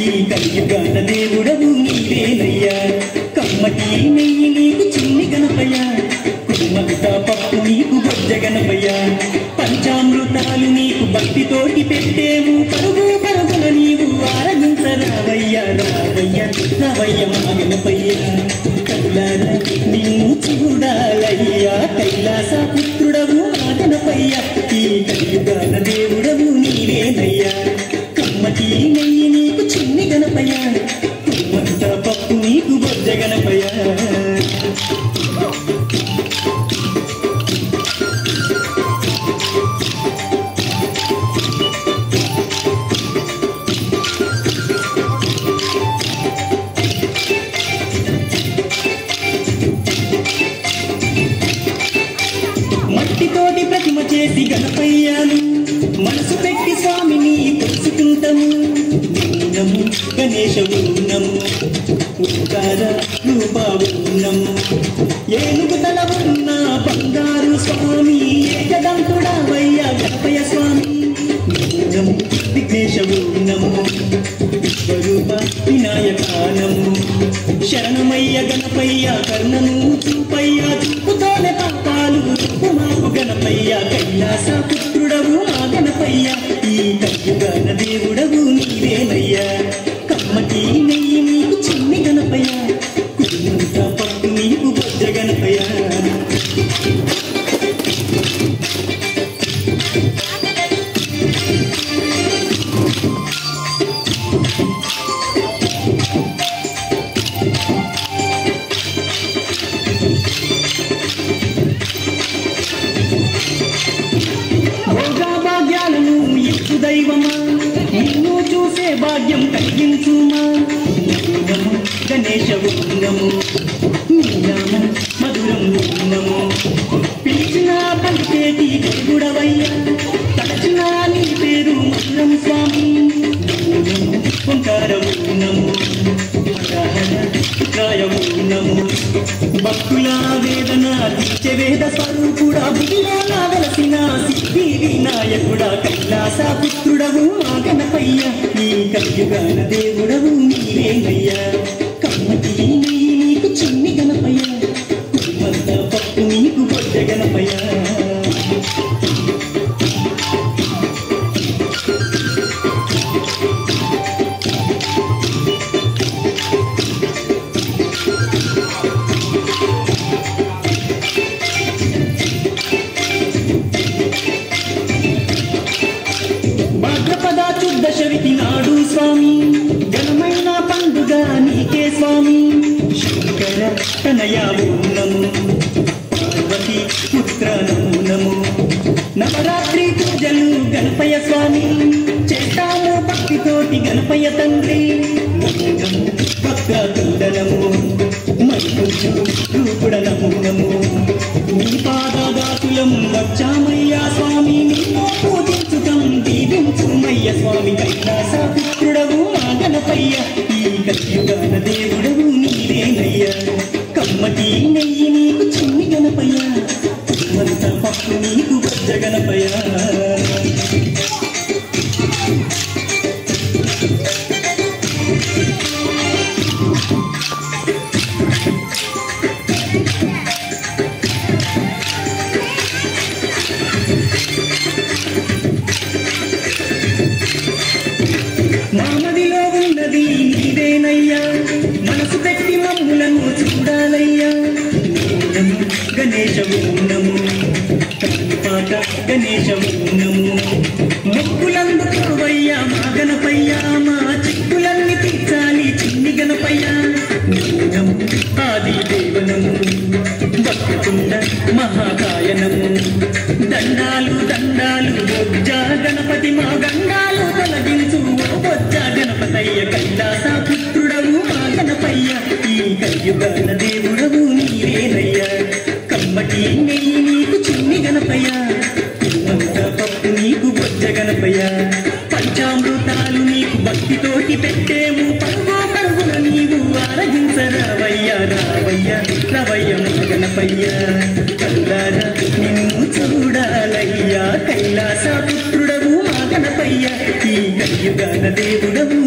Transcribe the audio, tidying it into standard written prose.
ఈ కలియుగాన దేవుడవు నీవేనయ్యా కమ్మటి నెయ్యి నీకు చిన్ని గణపయ్య కుమ్మగిత పప్పు నీకు బొజ్జ గణపయ్య పంచామృతాలు నీకు భక్తితోటి పెట్టేము పరుగు పరుగున నీవు ఆరగించరావయ్యా రావయ్యా రావయ్య మా గణపయ్య కల్లారా నిన్ను చూడాలయ్యా కైలాస పుత్రుడవు మా గణపయ్య ఈ కలియుగాన దేవుడవు నీవేనయ్యా కమ్మటి నెయ్యి నీకు చిన్ని గణపయ్య కుమ్మగిత పప్పు నీకు బొజ్జ గణపయ్య మట్టితోటి ప్రతిమ చేసి గణపయ్యాను మనసు పెట్టి స్వామిని తెలుసుకుంటాము ఉన్నము గణేశ ఉన్నము ఓంకార రూప ఉన్నము ఏనుగు తల ఉన్న బంగారు స్వామి ఏకదంతుడవయ్యా గణపయ్య స్వామి ఉన్నము విఘ్నేశ ఉన్నము విశ్వరూప వినాయకానము శరణమయ్య గణపయ్య కర్ణను చూపయ్య చూపుతోనే పాపాలు మాకు గణపయ్య కైలాస పుత్రుడవు మా గణపయ్య ఈ కలియుగాన దేవుడవు నీవేనయ్యా కమ్మటి నెయ్యి నీకు చిన్ని గణపయ్య కుటుంబంత పప్పు నీకు బొజ్జ గణపయ్య దైవమా నిన్ను చూసే భాగ్యం కలిగించుమా నమో గణేశ ఉన్నము నీనామం మధురం ఉన్నము పిలిచిన పలికేటి దేవుడవయ్యా తలచిన నీ పేరు మధురం స్వామి ఓంకార ఉన్నము ఉన్నము భక్తుల వేదన తీర్చే వేద స్వరూపుడా భుగిలోన వెలసిన సిద్ధి వినాయకుడా కైలాస పుత్రుడవు మా గణపయ్య ఈ కలియుగాన దేవుడవు నీవేనయ్యా కమ్మటి నెయ్యి నీకు చిన్ని గణపయ్య కుటుంబంత పప్పు నీకు బొజ్జ గణపయ్య దశవితి నాడు స్వామి ఘనమైన పండుగ నీకే స్వామి శంకర తనయ నము పార్వతి పుత్ర నము నవరాత్రి పూజలు గణపయ్య స్వామి చేస్తాము భక్తితోటి గణపయ్య తండ్రి భక్త తుండనము మరుచు రూపుడ నము నీ పాదదాతులం వచ్చామయ్యా స్వామి నిన్ను పూజించుటం దీవించుమయ్య స్వామి కైలాస పుత్రుడవు మా గణపయ్య ఈ కలియుగాన దేవుడవు నీవేనయ్యా కమ్మటి నెయ్యి నీకు చిన్ని గణపయ్య కుటుంబంత పప్పు నీకు బొజ్జ గణపయ్య మామదిలో ఉన్నది నీవేనయ్యా మనసు పెట్టి మమ్ములను చూడాలయ్యా ఉన్నము గణేశ ఉన్నము పాట గణేశ ఉన్నము మొక్కులందుకోవయ్యా మా గణపయ్య మా చిక్కులన్నీ తీర్చాలి చిన్ని గణపయ్య ఉన్నము ఆది దేవనము భక్తుకుండ మహాకాయనము దండాలు దండాలు బొజ్జ గణపతి మా గండాలు తొలగించు బొజ్జ గణపతయ్య కైలాస పుత్రుడవు మా గణపయ్య ఈ కలియుగాన దేవుడవు నీవేనయ్యా కమ్మటి నెయ్యి నీకు చిన్ని గణపయ్య కుటుంబంత పప్పు నీకు బొజ్జ గణపయ్య పంచామృతాలు నీకు భక్తితోటి పెట్టేము పరుగు పరుగున నీవు ఆరగించరావయ్యా రావయ్యా రావయ్య మా గణపయ్య కల్లారా నిన్ను చూడాలయ్యా కైలాస పుత్రుడవు మా గణపయ్య ఈ కలియుగాన దేవుడవు